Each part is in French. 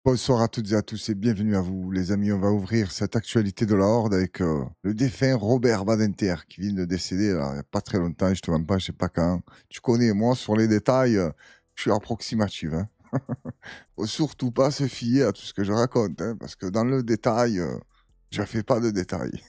Bonsoir à toutes et à tous et bienvenue à vous les amis. On va ouvrir cette actualité de la Horde avec le défunt Robert Badinter qui vient de décéder là, il n'y a pas très longtemps, je te mens pas, je sais pas quand. Tu connais, moi sur les détails, je suis approximatif. Hein. Faut surtout pas se fier à tout ce que je raconte, hein, parce que dans le détail, je fais pas de détails.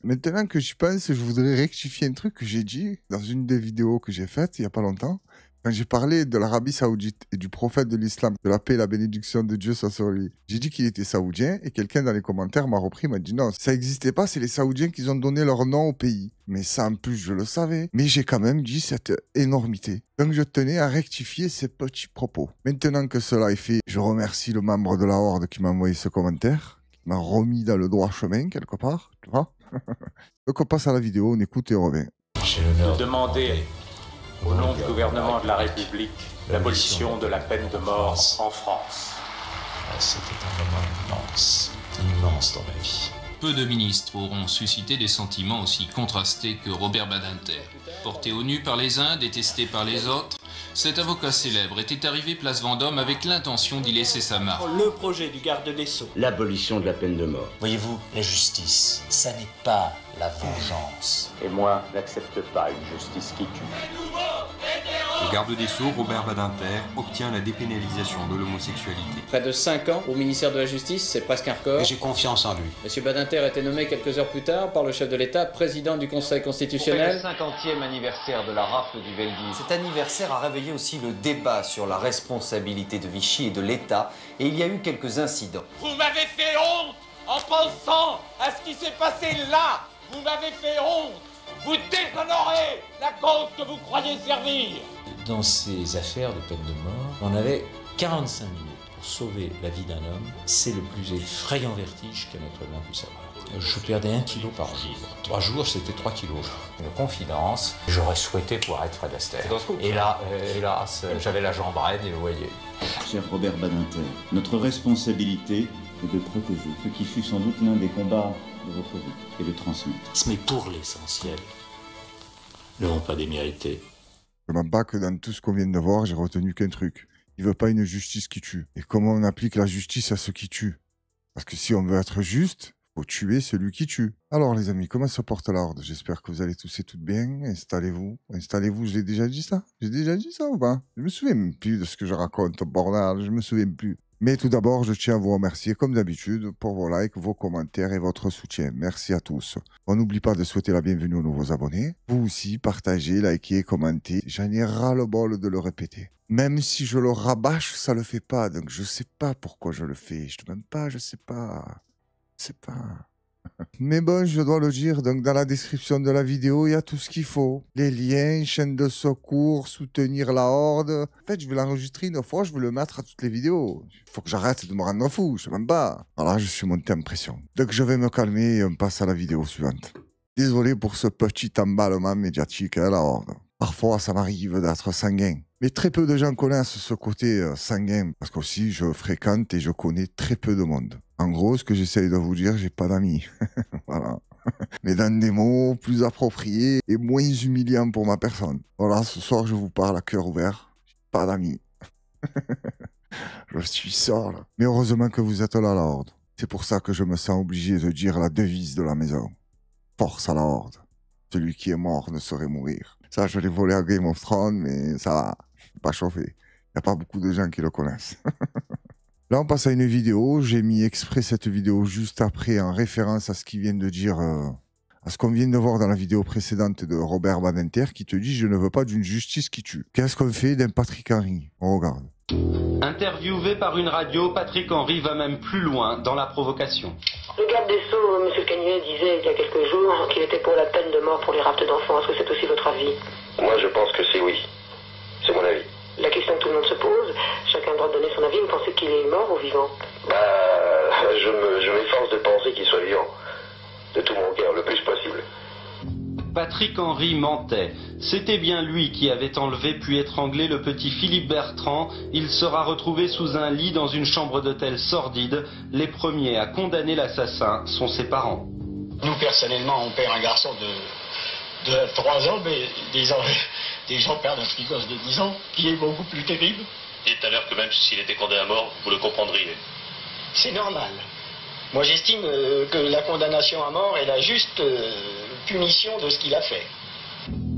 Maintenant que j'y pense, je voudrais rectifier un truc que j'ai dit dans une des vidéos que j'ai faites il y a pas longtemps. Quand j'ai parlé de l'Arabie Saoudite et du prophète de l'islam, de la paix et la bénédiction de Dieu soit sur lui, j'ai dit qu'il était saoudien et quelqu'un dans les commentaires m'a repris, m'a dit non, ça n'existait pas, c'est les Saoudiens qui ont donné leur nom au pays. Mais ça, en plus, je le savais. Mais j'ai quand même dit cette énormité. Donc je tenais à rectifier ces petits propos. Maintenant que cela est fait, je remercie le membre de la Horde qui m'a envoyé ce commentaire, qui m'a remis dans le droit chemin quelque part, tu vois. Donc on passe à la vidéo, on écoute et on revient. J'ai l'honneur de demander, au nom du gouvernement de la République, l'abolition de la peine de mort en France. C'était un moment immense, immense dans ma vie. Peu de ministres auront suscité des sentiments aussi contrastés que Robert Badinter. Porté au nu par les uns, détesté par les autres, cet avocat célèbre était arrivé place Vendôme avec l'intention d'y laisser sa marque. Le projet du garde des Sceaux. L'abolition de la peine de mort. Voyez-vous, la justice, ça n'est pas la vengeance. Et moi, n'accepte pas une justice qui tue. Le garde des Sceaux, Robert Badinter, obtient la dépénalisation de l'homosexualité. Près de 5 ans au ministère de la Justice, c'est presque un record. Et j'ai confiance en lui. Monsieur Badinter a été nommé quelques heures plus tard par le chef de l'État président du Conseil constitutionnel. C'est le 50e anniversaire de la rafle du Veldiv. Cet anniversaire a réveillé aussi le débat sur la responsabilité de Vichy et de l'État, et il y a eu quelques incidents. Vous m'avez fait honte en pensant à ce qui s'est passé là. Vous m'avez fait honte. Vous déshonorez la cause que vous croyez servir. Dans ces affaires de peine de mort, on avait 45 minutes pour sauver la vie d'un homme. C'est le plus effrayant vertige qu'un être humain puisse avoir. Je perdais 1 kilo par jour. 3 jours, c'était 3 kilos. Une confidence, j'aurais souhaité pouvoir être Fred Astaire. Et là, hélas, j'avais la jambe raide et vous voyez. Cher Robert Badinter, notre responsabilité est de protéger ce qui fut sans doute l'un des combats de votre vie et de transmettre. Mais pour l'essentiel, ne vont pas démériter. Je m'en bats que dans tout ce qu'on vient de voir, j'ai retenu qu'un truc. Il veut pas une justice qui tue. Et comment on applique la justice à ceux qui tuent? Parce que si on veut être juste, faut tuer celui qui tue. Alors les amis, comment se porte l'ordre? J'espère que vous allez tous et toutes bien. Installez-vous. Installez-vous, je l'ai déjà dit ça? J'ai déjà dit ça ou pas? Je me souviens même plus de ce que je raconte, bordel. Je me souviens plus. Mais tout d'abord, je tiens à vous remercier, comme d'habitude, pour vos likes, vos commentaires et votre soutien. Merci à tous. On n'oublie pas de souhaiter la bienvenue aux nouveaux abonnés. Vous aussi, partagez, likez, commentez. J'en ai ras-le-bol de le répéter. Même si je le rabâche, ça le fait pas. Donc je sais pas pourquoi je le fais. Je te demande pas, je sais pas. Je sais pas. Mais bon, je dois le dire, donc dans la description de la vidéo, il y a tout ce qu'il faut. Les liens, chaîne de secours, soutenir la Horde. En fait, je vais l'enregistrer une fois, je vais le mettre à toutes les vidéos. Il faut que j'arrête de me rendre fou, je sais même pas. Alors là, je suis monté en pression. Donc je vais me calmer et on passe à la vidéo suivante. Désolé pour ce petit emballement médiatique, hein, la Horde. Parfois, ça m'arrive d'être sanguin. Mais très peu de gens connaissent ce côté sanguin, parce qu'aussi, je fréquente et je connais très peu de monde. En gros, ce que j'essaye de vous dire, j'ai pas d'amis. Voilà. Mais dans des mots plus appropriés et moins humiliants pour ma personne. Voilà, ce soir, je vous parle à cœur ouvert. J'ai pas d'amis. Je suis seul. Mais heureusement que vous êtes là, la Horde. C'est pour ça que je me sens obligé de dire la devise de la maison. Force à la Horde. Celui qui est mort ne saurait mourir. Ça, je l'ai volé à Game of Thrones, mais ça va. Je suis pas chauffé. Il n'y a pas beaucoup de gens qui le connaissent. Là, on passe à une vidéo. J'ai mis exprès cette vidéo juste après en référence à ce qu'il vient de dire, à ce qu'on vient de voir dans la vidéo précédente de Robert Badinter qui te dit « Je ne veux pas d'une justice qui tue ». Qu'est-ce qu'on fait d'un Patrick Henry? On regarde. Interviewé par une radio, Patrick Henry va même plus loin dans la provocation. Le garde des Sceaux, M. Cagnier, disait il y a quelques jours qu'il était pour la peine de mort pour les raptes d'enfants. Est-ce que c'est aussi votre avis? Moi, je pense que c'est oui. C'est mon avis. La question que tout le monde se pose, chacun a le droit de donner son avis. Vous pensez qu'il est mort ou vivant? Je m'efforce de penser qu'il soit vivant. De tout mon cœur, le plus possible. Patrick Henry mentait. C'était bien lui qui avait enlevé puis étranglé le petit Philippe Bertrand. Il sera retrouvé sous un lit dans une chambre d'hôtel sordide. Les premiers à condamner l'assassin sont ses parents. Nous, personnellement, on perd un garçon de 3 ans, mais des gens perdent un petit gosse de 10 ans, qui est beaucoup plus terrible. Et tout à l'heure que même s'il était condamné à mort, vous le comprendriez. c'est normal. Moi, j'estime que la condamnation à mort est la juste punition de ce qu'il a fait.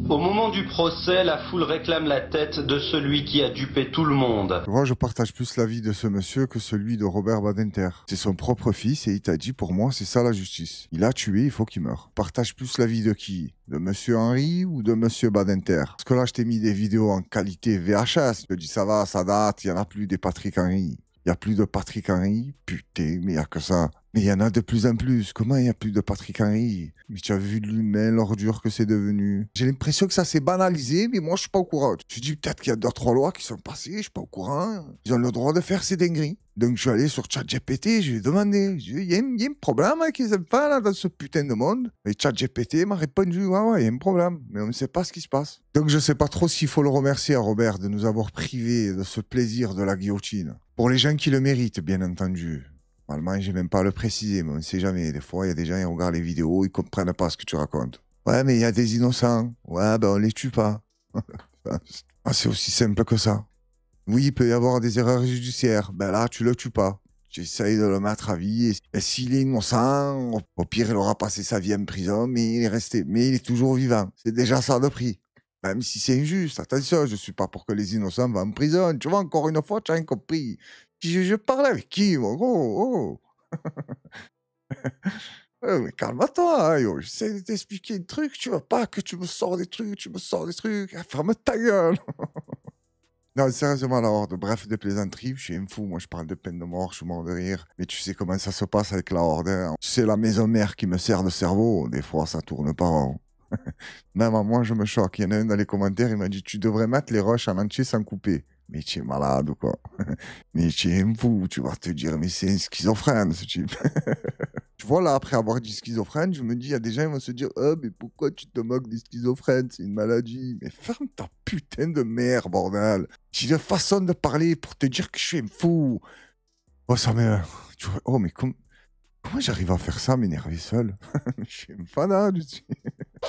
Au moment du procès, la foule réclame la tête de celui qui a dupé tout le monde. Moi, je partage plus l'avis de ce monsieur que celui de Robert Badinter. C'est son propre fils et il t'a dit, pour moi, c'est ça la justice. Il a tué, il faut qu'il meure. Partage plus l'avis de qui? De monsieur Henry ou de monsieur Badinter? Parce que là, je t'ai mis des vidéos en qualité VHS. Je te dis, ça va, ça date, il n'y en a plus des Patrick Henry. Il n'y a plus de Patrick Henry. Putain, mais il n'y a que ça. Mais il y en a de plus en plus. Comment il n'y a plus de Patrick Henry? Mais tu as vu de l'humain, l'ordure que c'est devenu. J'ai l'impression que ça s'est banalisé, mais moi, je suis pas au courant. Je dis peut-être qu'il y a 2-3 lois qui sont passées, je suis pas au courant. Ils ont le droit de faire ces dingueries. Donc, je suis allé sur ChatGPT, je lui ai demandé. Je lui ai dit, il y a un problème avec les enfants, là, dans ce putain de monde. Et ChatGPT m'a répondu, ouais, il y a un problème. Mais on ne sait pas ce qui se passe. Donc, je sais pas trop s'il faut le remercier à Robert de nous avoir privés de ce plaisir de la guillotine. Pour les gens qui le méritent, bien entendu. Normalement, je n'ai même pas à le préciser, mais on ne sait jamais. Des fois, il y a des gens qui regardent les vidéos, ils ne comprennent pas ce que tu racontes. Ouais, mais il y a des innocents. Ouais, ben on les tue pas. C'est aussi simple que ça. Oui, il peut y avoir des erreurs judiciaires. Ben là, tu le tues pas. Tu essayes de le mettre à vie. Et s'il est innocent, au pire, il aura passé sa vie en prison, mais il est resté. Mais il est toujours vivant. C'est déjà ça de prix. Même si c'est injuste. Attention, je ne suis pas pour que les innocents vont en prison. Tu vois, encore une fois, tu as rien compris. Je parlais avec qui, mon gros? Mais calme-toi, yo. J'essaie de t'expliquer un truc. Tu veux pas que tu me sors des trucs. Ferme ta gueule. Non, sérieusement, la horde. Bref, des plaisanteries. Je suis un fou. Moi, je parle de peine de mort. Je suis mort de rire. Mais tu sais comment ça se passe avec la horde. Hein. C'est la maison mère qui me sert de cerveau. Des fois, ça tourne pas rond. Même à moi, je me choque. Il y en a un dans les commentaires, il m'a dit, tu devrais mettre les rushs en entier sans couper. Mais tu es malade ou quoi? Mais tu es un fou, tu vas te dire, mais c'est un schizophrène ce type. Tu vois, là, après avoir dit schizophrène, je me dis, il y a des gens qui vont se dire, oh, mais pourquoi tu te moques des schizophrènes? C'est une maladie. Mais ferme ta putain de mère, bordel. J'ai une façon de parler pour te dire que je suis un fou. Oh, ça me... Oh, mais comment j'arrive à faire ça, m'énerver seul? Je suis un fanat,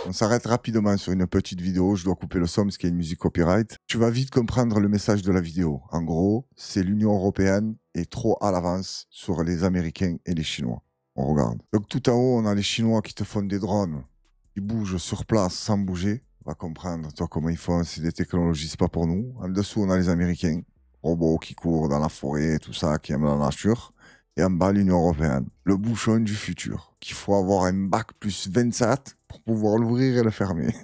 On s'arrête rapidement sur une petite vidéo. Je dois couper le son parce qu'il y a une musique copyright. Tu vas vite comprendre le message de la vidéo. En gros, c'est l'Union européenne est trop à l'avance sur les Américains et les Chinois. On regarde. Donc tout en haut, on a les Chinois qui te font des drones. Ils bougent sur place sans bouger. On va comprendre, toi, comment ils font. C'est des technologies, c'est pas pour nous. En dessous, on a les Américains. Robots qui courent dans la forêt, tout ça, qui aiment la nature. Et en bas, l'Union européenne. Le bouchon du futur. Qu'il faut avoir un bac plus 27 pour pouvoir l'ouvrir et le fermer.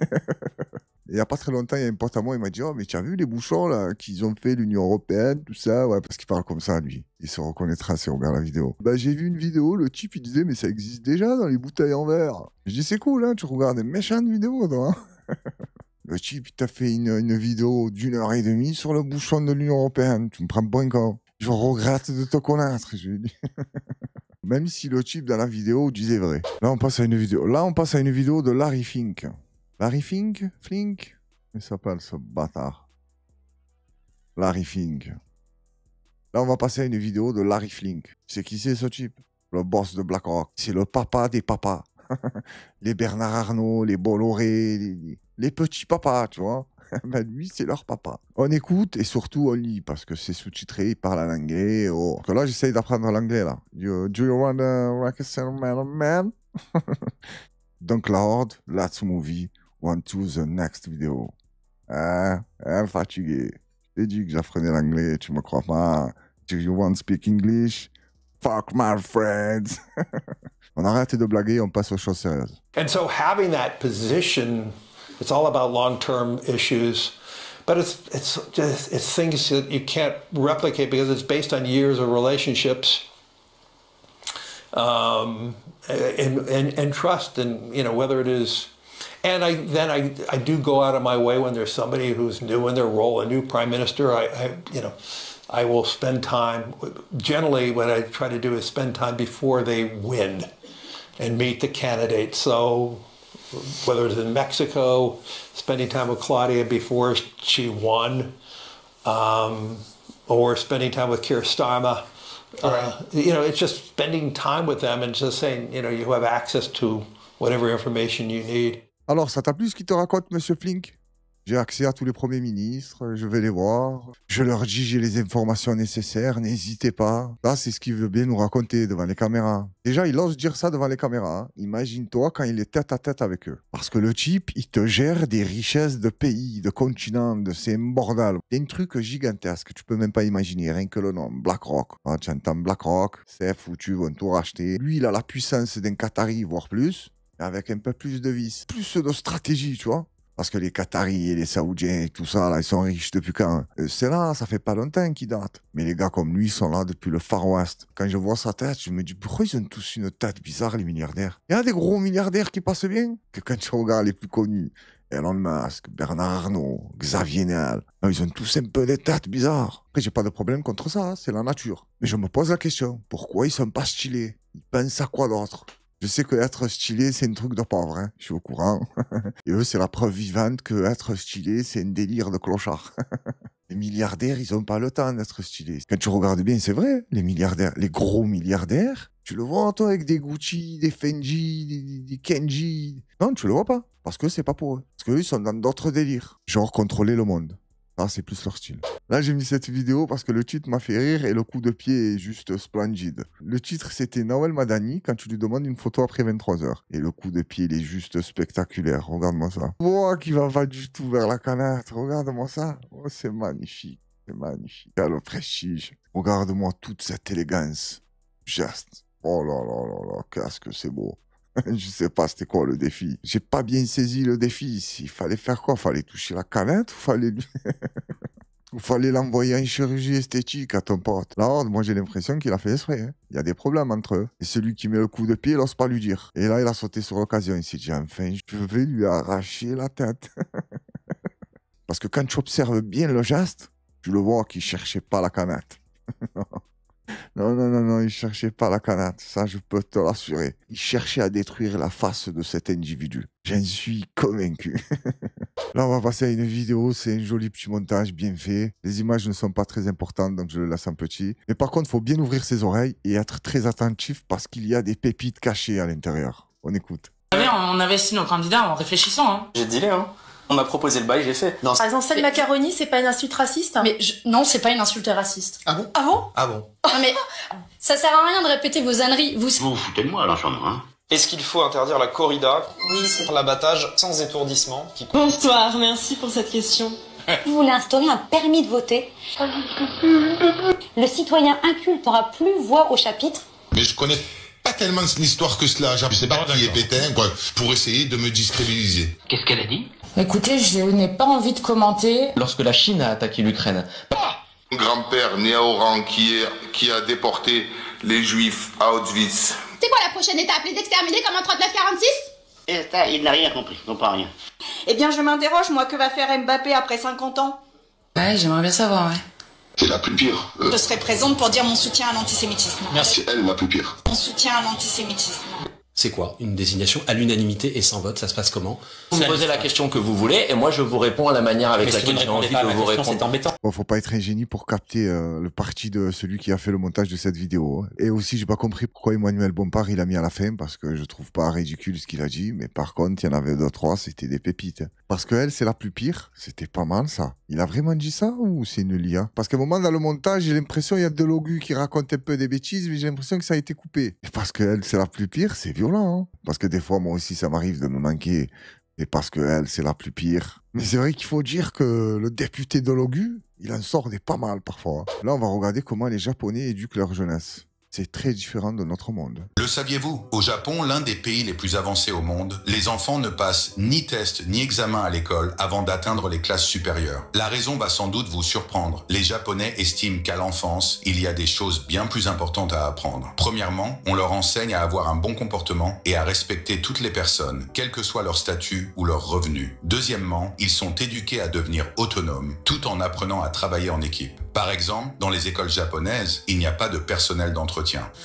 Il n'y a pas très longtemps, il y a un pote à moi, il m'a dit « Oh, mais tu as vu les bouchons là qu'ils ont fait, l'Union européenne, tout ça ?» Ouais, parce qu'il parle comme ça, lui. Il se reconnaîtra si on regarde la vidéo. Bah, j'ai vu une vidéo, le type, il disait « Mais ça existe déjà dans les bouteilles en verre. » Je dis « C'est cool, hein, tu regardes des méchantes vidéos, toi. Hein. » Le type, il t'a fait une vidéo d'1h30 sur le bouchon de l'Union européenne. Tu me prends pour un con. Je regrette de te connaître, je lui dis. Même si le type dans la vidéo disait vrai. Là, on passe à une vidéo de Larry Fink. Larry Fink? Flink? Il s'appelle ce bâtard. Larry Fink. Là, on va passer à une vidéo de Larry Flink. C'est qui c'est ce type? Le boss de BlackRock. C'est le papa des papas. Les Bernard Arnault, les Bolloré, les petits papas, tu vois. Ben lui, c'est leur papa. On écoute et surtout on lit parce que c'est sous-titré, il parle en anglais. Oh. Parce que là, j'essaye d'apprendre l'anglais, là. Do you want a reconciliation man? Donc, la horde, let's movie. On to the next video. Fatigué. J'ai dit que j'apprenais l'anglais, tu me crois pas? Do you want to speak English? Fuck my friends. On arrête de blaguer, on passe aux choses sérieuses. And so having that position, it's all about long-term issues, but it's things that you can't replicate because it's based on years of relationships and trust, and you know whether it is. And I do go out of my way when there's somebody who's new in their role, a new prime minister. I will spend time. Generally, what I try to do is spend time before they win, and meet the candidates. So, whether it's in Mexico, spending time with Claudia before she won, or spending time with Keir Starmer. It's just spending time with them and just saying, you have access to whatever information you need. Alors, ça t'a plu ce qu'il te raconte, Monsieur Flink? J'ai accès à tous les premiers ministres, je vais les voir. Je leur dis, j'ai les informations nécessaires, n'hésitez pas. Là, c'est ce qu'il veut bien nous raconter devant les caméras. Déjà, il ose dire ça devant les caméras. Imagine-toi quand il est tête à tête avec eux. Parce que le type, il te gère des richesses de pays, de continents, c'est un bordel. Il y a un truc gigantesque, tu peux même pas imaginer, rien que le nom, BlackRock. Ah, tu entends BlackRock, c'est foutu, vont tout racheter. Lui, il a la puissance d'un Qatari, voire plus, avec un peu plus de vis, plus de stratégie, tu vois. Parce que les Qataris et les Saoudiens et tout ça, là, ils sont riches depuis quand? C'est là, ça fait pas longtemps qu'ils datent. Mais les gars comme lui, ils sont là depuis le Far West. Quand je vois sa tête, je me dis, pourquoi ils ont tous une tête bizarre, les milliardaires? Il y a des gros milliardaires qui passent bien, que quand tu regardes les plus connus, Elon Musk, Bernard Arnault, Xavier Niel, ils ont tous un peu des têtes bizarres. Après, j'ai pas de problème contre ça, c'est la nature. Mais je me pose la question, pourquoi ils sont pas stylés? Ils pensent à quoi d'autre? Je sais que être stylé, c'est un truc de pauvre, hein. Je suis au courant. Et eux, c'est la preuve vivante que être stylé, c'est un délire de clochard. Les milliardaires, ils ont pas le temps d'être stylés. Quand tu regardes bien, c'est vrai, les milliardaires, les gros milliardaires, tu le vois, toi, avec des Gucci, des Fendi, des Kenji. Non, tu le vois pas. Parce que c'est pas pour eux. Parce qu'eux, ils sont dans d'autres délires. Genre contrôler le monde. Ça, c'est plus leur style. Là, j'ai mis cette vidéo parce que le titre m'a fait rire et le coup de pied est juste splendide. Le titre, c'était Nawel Madani quand tu lui demandes une photo après 23h. Et le coup de pied, il est juste spectaculaire. Regarde-moi ça. Oh, qui va pas du tout vers la canette. Regarde-moi ça. Oh, c'est magnifique. C'est magnifique. Ah, le prestige. Regarde-moi toute cette élégance. Geste. Oh là là là là, qu'est-ce que c'est beau. Je sais pas c'était quoi le défi. J'ai pas bien saisi le défi. Il fallait faire quoi? Fallait toucher la canette ou fallait l'envoyer en chirurgie esthétique à ton pote? Là, moi j'ai l'impression qu'il a fait exprès. Hein. Il y a des problèmes entre eux. Et celui qui met le coup de pied, il n'ose pas lui dire. Et là, il a sauté sur l'occasion. Il s'est dit, enfin, je vais lui arracher la tête. Parce que quand tu observes bien le geste, tu le vois qu'il cherchait pas la canette. Non, il cherchait pas la canette, ça je peux te l'assurer. Il cherchait à détruire la face de cet individu. J'en suis convaincu. Là, on va passer à une vidéo, c'est un joli petit montage bien fait. Les images ne sont pas très importantes, donc je le laisse en petit. Mais par contre, il faut bien ouvrir ses oreilles et être très attentif parce qu'il y a des pépites cachées à l'intérieur. On écoute. On investit nos candidats en réfléchissant. Hein. J'ai dealé, hein. On m'a proposé le bail, j'ai fait. Non, par exemple, cette macaroni, c'est pas une insulte raciste? Mais non, c'est pas une insulte raciste. Ah bon? Ah bon? Ah bon? Non mais, ça sert à rien de répéter vos âneries. Vous vous foutez de moi, là, hein? Est-ce qu'il faut interdire la corrida? Oui, c'est l'abattage sans étourdissement qui... Bonsoir, merci pour cette question. Vous voulez instaurer un permis de voter? Le citoyen inculte n'aura plus voix au chapitre. Mais je connais pas tellement l'histoire que cela. Je sais pas qui est Pétain, quoi, pour essayer de me discrédibiliser. Qu'est-ce qu'elle a dit? Écoutez, je n'ai pas envie de commenter. Lorsque la Chine a attaqué l'Ukraine. Mon grand-père né à Oran qui a déporté les Juifs à Auschwitz. C'est quoi la prochaine étape? Les exterminer comme en 39-46? Et ça, il n'a rien compris, il comprend rien. Eh bien, je m'interroge, moi, que va faire Mbappé après 50 ans? Ouais, j'aimerais bien savoir, ouais. C'est la plus pire. Je serai présente pour dire mon soutien à l'antisémitisme. Merci. C'est elle la plus pire. Mon soutien à l'antisémitisme. C'est quoi? Une désignation à l'unanimité et sans vote, ça se passe comment? Vous me posez la question que vous voulez et moi je vous réponds à la manière avec laquelle j'ai envie de vous répondre. C'est embêtant. Bon, faut pas être un génie pour capter le parti de celui qui a fait le montage de cette vidéo. Et aussi, j'ai pas compris pourquoi Emmanuel Bompard il a mis à la fin, parce que je trouve pas ridicule ce qu'il a dit, mais par contre, il y en avait 2-3, c'était des pépites. Parce que elle, c'est la plus pire, c'était pas mal ça. Il a vraiment dit ça ou c'est une lia? Parce qu'à un moment dans le montage, j'ai l'impression qu'il y a de Logu qui raconte un peu des bêtises, mais j'ai l'impression que ça a été coupé. Et parce que elle, c'est la plus pire, c'est violent. Hein, parce que des fois, moi aussi, ça m'arrive de me manquer. Et parce que elle, c'est la plus pire. Mais c'est vrai qu'il faut dire que le député de Logu, il en sort des pas mal parfois. Là, on va regarder comment les Japonais éduquent leur jeunesse. C'est très différent de notre monde. Le saviez-vous? Au Japon, l'un des pays les plus avancés au monde, les enfants ne passent ni test ni examen à l'école avant d'atteindre les classes supérieures. La raison va sans doute vous surprendre. Les Japonais estiment qu'à l'enfance, il y a des choses bien plus importantes à apprendre. Premièrement, on leur enseigne à avoir un bon comportement et à respecter toutes les personnes, quel que soit leur statut ou leur revenu. Deuxièmement, ils sont éduqués à devenir autonomes, tout en apprenant à travailler en équipe. Par exemple, dans les écoles japonaises, il n'y a pas de personnel d'entretien.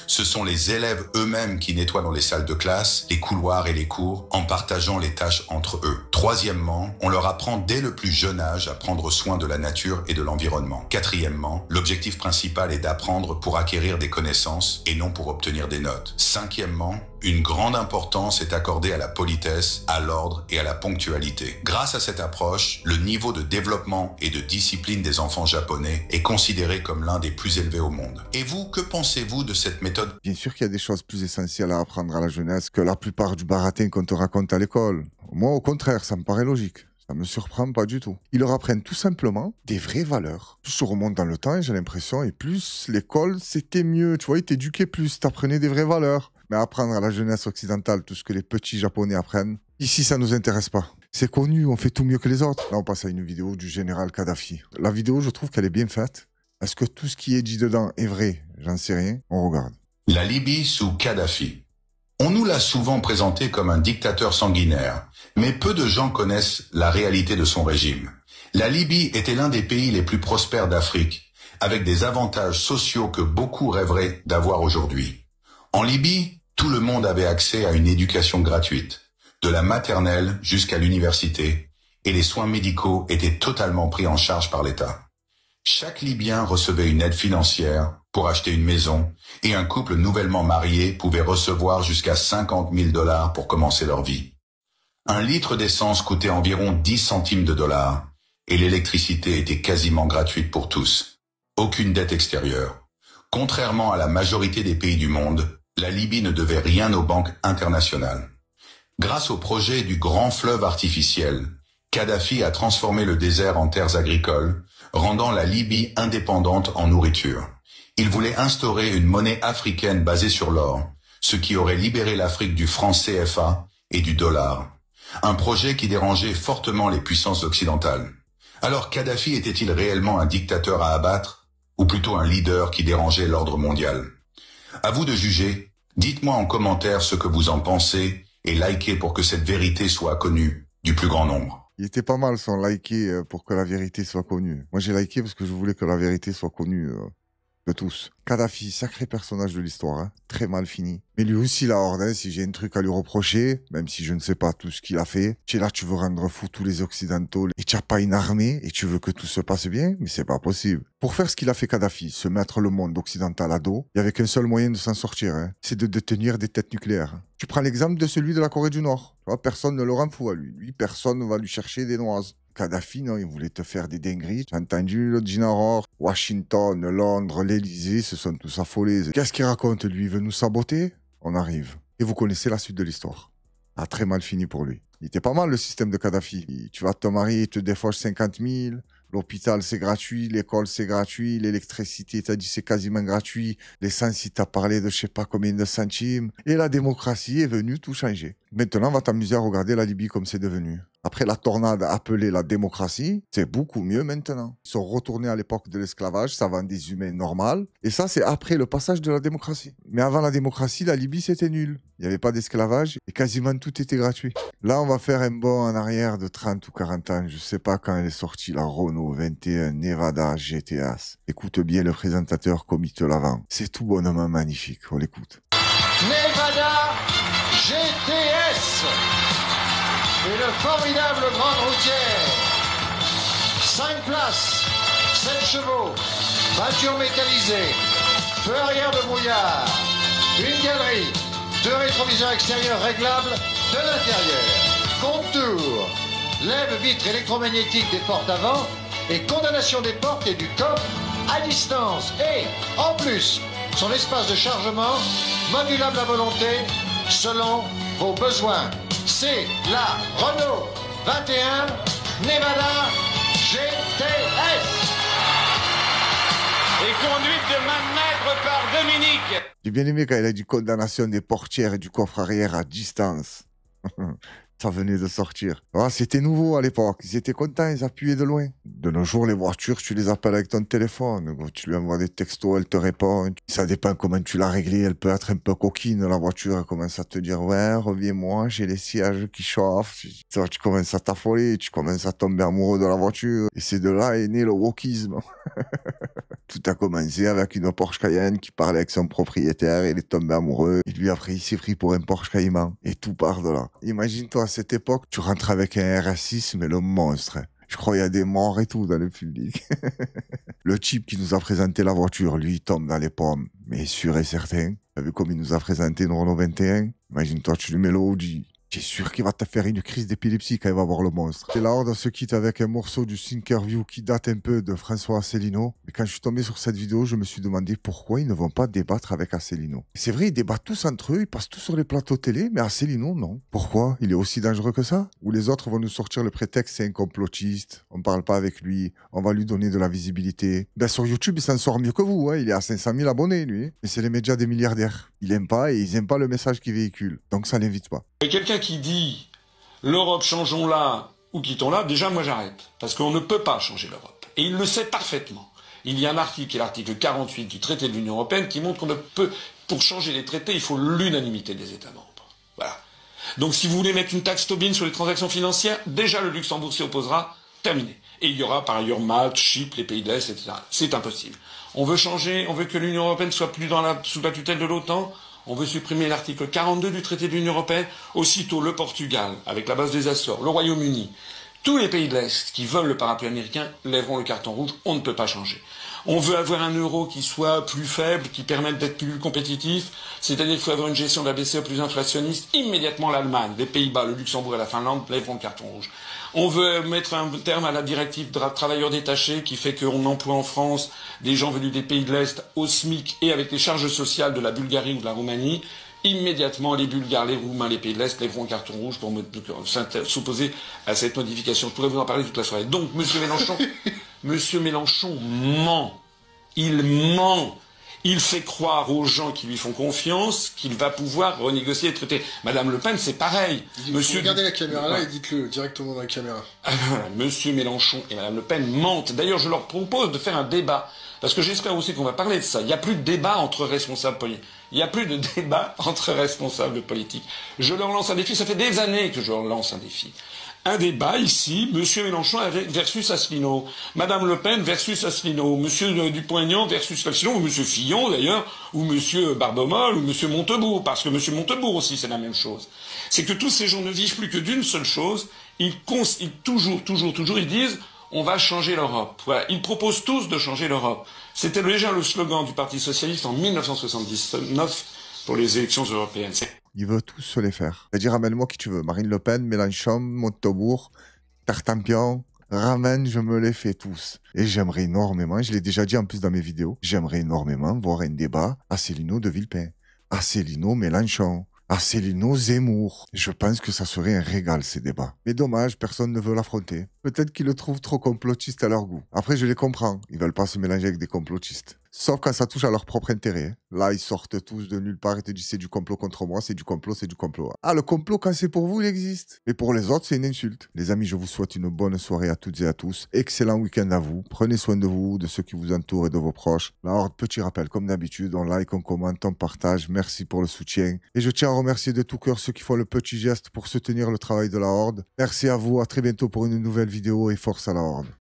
Ce sont les élèves eux-mêmes qui nettoient dans les salles de classe, les couloirs et les cours, en partageant les tâches entre eux. Troisièmement, on leur apprend dès le plus jeune âge à prendre soin de la nature et de l'environnement. Quatrièmement, l'objectif principal est d'apprendre pour acquérir des connaissances et non pour obtenir des notes. Cinquièmement, Une grande importance est accordée à la politesse, à l'ordre et à la ponctualité. Grâce à cette approche, le niveau de développement et de discipline des enfants japonais est considéré comme l'un des plus élevés au monde. Et vous, que pensez-vous de cette méthode? Bien sûr qu'il y a des choses plus essentielles à apprendre à la jeunesse que la plupart du baratin qu'on te raconte à l'école. Moi, au contraire, ça me paraît logique. Ça me surprend pas du tout. Ils leur apprennent tout simplement des vraies valeurs. Plus on remonte dans le temps, j'ai l'impression, et plus l'école, c'était mieux. Tu vois, ils t'éduquaient plus, t'apprenais des vraies valeurs. Mais apprendre à la jeunesse occidentale tout ce que les petits japonais apprennent, ici, ça nous intéresse pas. C'est connu, on fait tout mieux que les autres. Là, on passe à une vidéo du général Kadhafi. La vidéo, je trouve qu'elle est bien faite. Est-ce que tout ce qui est dit dedans est vrai? J'en sais rien. On regarde. La Libye sous Kadhafi. On nous l'a souvent présenté comme un dictateur sanguinaire, mais peu de gens connaissent la réalité de son régime. La Libye était l'un des pays les plus prospères d'Afrique, avec des avantages sociaux que beaucoup rêveraient d'avoir aujourd'hui. En Libye, tout le monde avait accès à une éducation gratuite, de la maternelle jusqu'à l'université, et les soins médicaux étaient totalement pris en charge par l'État. Chaque Libyen recevait une aide financière pour acheter une maison, et un couple nouvellement marié pouvait recevoir jusqu'à 50 000 $ pour commencer leur vie. Un litre d'essence coûtait environ 10 centimes de dollars, et l'électricité était quasiment gratuite pour tous. Aucune dette extérieure. Contrairement à la majorité des pays du monde, la Libye ne devait rien aux banques internationales. Grâce au projet du grand fleuve artificiel, Kadhafi a transformé le désert en terres agricoles, rendant la Libye indépendante en nourriture. Il voulait instaurer une monnaie africaine basée sur l'or, ce qui aurait libéré l'Afrique du franc CFA et du dollar. Un projet qui dérangeait fortement les puissances occidentales. Alors Kadhafi était-il réellement un dictateur à abattre, ou plutôt un leader qui dérangeait l'ordre mondial? À vous de juger, dites-moi en commentaire ce que vous en pensez et likez pour que cette vérité soit connue du plus grand nombre. Il était pas mal son liker pour que la vérité soit connue. Moi j'ai liké parce que je voulais que la vérité soit connue de tous. Kadhafi, sacré personnage de l'histoire, hein. Très mal fini. Mais lui aussi la horde, hein, si j'ai un truc à lui reprocher, même si je ne sais pas tout ce qu'il a fait, tu es là, tu veux rendre fou tous les occidentaux, et tu n'as pas une armée, et tu veux que tout se passe bien, mais c'est pas possible. Pour faire ce qu'il a fait Kadhafi, se mettre le monde occidental à dos, il n'y avait qu'un seul moyen de s'en sortir, hein, c'est de détenir des têtes nucléaires. Tu prends l'exemple de celui de la Corée du Nord. Tu vois, personne ne le rend fou à lui. Lui, personne ne va lui chercher des noises. Kadhafi, non, il voulait te faire des dingueries. Tu as entendu le Dinaror, Washington, Londres, l'Elysée, se sont tous affolés. Qu'est-ce qu'il raconte, lui? Il veut nous saboter? On arrive. Et vous connaissez la suite de l'histoire. Ça a très mal fini pour lui. Il était pas mal, le système de Kadhafi. Tu vas te marier, il te défauche 50 000. L'hôpital, c'est gratuit. L'école, c'est gratuit. L'électricité, t'as dit, c'est quasiment gratuit. L'essence, il t'a parlé de je sais pas combien de centimes. Et la démocratie est venue tout changer. Maintenant, on va t'amuser à regarder la Libye comme c'est devenu. Après la tornade appelée la démocratie, c'est beaucoup mieux maintenant. Ils sont retournés à l'époque de l'esclavage, ça vend des humains normaux. Et ça, c'est après le passage de la démocratie. Mais avant la démocratie, la Libye, c'était nul. Il n'y avait pas d'esclavage et quasiment tout était gratuit. Là, on va faire un bond en arrière de 30 ou 40 ans. Je sais pas quand elle est sortie, la Renault 21 Nevada GTS. Écoute bien le présentateur comme il te la vend. C'est tout bonnement magnifique. On l'écoute. Nevada GTS et le formidable grande routière. 5 places, 7 chevaux, voiture mécanisée, feu arrière de brouillard, une galerie, 2 rétroviseurs extérieurs réglables de l'intérieur, contour, lève-vitre électromagnétique des portes avant et condamnation des portes et du coffre à distance. Et, en plus, son espace de chargement modulable à volonté selon vos besoins. C'est la Renault 21 Nevada GTS. Et conduite de main de maître par Dominique. J'ai bien aimé quand il a dit condamnation des portières et du coffre arrière à distance. Ça venait de sortir. Ah, c'était nouveau à l'époque. Ils étaient contents, ils appuyaient de loin. De nos jours, les voitures, tu les appelles avec ton téléphone. Tu lui envoies des textos, elle te répond. Ça dépend comment tu l'as réglée. Elle peut être un peu coquine, la voiture. Elle commence à te dire, ouais, reviens-moi, j'ai les sièges qui chauffent. Tu commences à t'affoler, tu commences à tomber amoureux de la voiture. Et c'est de là est né le wokisme. Tout a commencé avec une Porsche Cayenne qui parlait avec son propriétaire. Il est tombé amoureux. Et lui, après, il s'est pris pour un Porsche Cayman. Et tout part de là. Imagine-toi, à cette époque, tu rentres avec un RS6, mais le monstre. Je crois qu'il y a des morts et tout dans le public. Le type qui nous a présenté la voiture, lui, il tombe dans les pommes, mais sûr et certain. T'as vu comme il nous a présenté une Renault 21? Imagine-toi, tu lui mets le Audi. T'es sûr qu'il va te faire une crise d'épilepsie quand il va voir le monstre. Et la Horde se quitte avec un morceau du Thinkerview qui date un peu de François Asselineau. Mais quand je suis tombé sur cette vidéo, je me suis demandé pourquoi ils ne vont pas débattre avec Asselineau. C'est vrai, ils débattent tous entre eux, ils passent tous sur les plateaux télé, mais Asselineau, non. Pourquoi? Il est aussi dangereux que ça? Ou les autres vont nous sortir le prétexte, c'est un complotiste, on parle pas avec lui, on va lui donner de la visibilité. Ben sur YouTube, il s'en sort mieux que vous, hein. Il est à 500 000 abonnés, lui. Mais c'est les médias des milliardaires. Il aime pas et ils aiment pas le message qu'il véhicule. Donc ça l'invite pas. Et quelqu'un qui dit l'Europe, changeons-la ou quittons-la, déjà moi j'arrête. Parce qu'on ne peut pas changer l'Europe. Et il le sait parfaitement. Il y a un article, qui est l'article 48 du traité de l'Union européenne, qui montre qu'on ne peut, pour changer les traités, il faut l'unanimité des États membres. Voilà. Donc si vous voulez mettre une taxe Tobin sur les transactions financières, déjà le Luxembourg s'y opposera, terminé. Et il y aura par ailleurs Malte, Chypre, les pays de l'Est, etc. C'est impossible. On veut changer, on veut que l'Union européenne soit plus sous la tutelle de l'OTAN. On veut supprimer l'article 42 du traité de l'Union européenne. Aussitôt, le Portugal, avec la base des Açores, le Royaume-Uni, tous les pays de l'Est qui veulent le parapluie américain lèveront le carton rouge. On ne peut pas changer. On veut avoir un euro qui soit plus faible, qui permette d'être plus compétitif. C'est-à-dire qu'il faut avoir une gestion de la BCE plus inflationniste. Immédiatement, l'Allemagne, les Pays-Bas, le Luxembourg et la Finlande lèveront le carton rouge. On veut mettre un terme à la directive de travailleurs détachés qui fait qu'on emploie en France des gens venus des pays de l'Est au SMIC et avec les charges sociales de la Bulgarie ou de la Roumanie. Immédiatement, les Bulgares, les Roumains, les pays de l'Est lèveront un carton rouge pour s'opposer à cette modification. Je pourrais vous en parler toute la soirée. Donc, Monsieur Mélenchon ment. Il ment. Il fait croire aux gens qui lui font confiance qu'il va pouvoir renégocier les traités. Madame Le Pen, c'est pareil. Regardez la caméra là et dites-le directement dans la caméra. Monsieur Mélenchon et Madame Le Pen mentent. D'ailleurs, je leur propose de faire un débat. Parce que j'espère aussi qu'on va parler de ça. Il n'y a plus de débat entre responsables politiques. Il n'y a plus de débat entre responsables politiques. Je leur lance un défi. Ça fait des années que je leur lance un défi. Un débat ici, Monsieur Mélenchon versus Asselineau, Madame Le Pen versus Asselineau, Monsieur Dupont-Aignan versus Asselineau, ou Monsieur Fillon d'ailleurs, ou Monsieur Barbomol, ou Monsieur Montebourg, parce que Monsieur Montebourg aussi c'est la même chose. C'est que tous ces gens ne vivent plus que d'une seule chose, ils toujours ils disent on va changer l'Europe. Voilà, ils proposent tous de changer l'Europe. C'était déjà le slogan du Parti socialiste en 1979 pour les élections européennes. Il veut tous se les faire. C'est-à-dire, ramène-moi qui tu veux. Marine Le Pen, Mélenchon, Montebourg, Tartampion, ramène, je me les fais tous. Et j'aimerais énormément, je l'ai déjà dit en plus dans mes vidéos, j'aimerais énormément voir un débat Asselineau de Villepin, Asselineau Mélenchon, Asselineau Zemmour. Je pense que ça serait un régal ces débats. Mais dommage, personne ne veut l'affronter. Peut-être qu'ils le trouvent trop complotiste à leur goût. Après, je les comprends. Ils veulent pas se mélanger avec des complotistes. Sauf quand ça touche à leur propre intérêt. Là, ils sortent tous de nulle part et te disent c'est du complot contre moi, c'est du complot, c'est du complot. Ah, le complot, quand c'est pour vous, il existe. Mais pour les autres, c'est une insulte. Les amis, je vous souhaite une bonne soirée à toutes et à tous. Excellent week-end à vous. Prenez soin de vous, de ceux qui vous entourent et de vos proches. La Horde, petit rappel, comme d'habitude, on like, on commente, on partage. Merci pour le soutien. Et je tiens à remercier de tout cœur ceux qui font le petit geste pour soutenir le travail de la Horde. Merci à vous, à très bientôt pour une nouvelle vidéo et force à la Horde.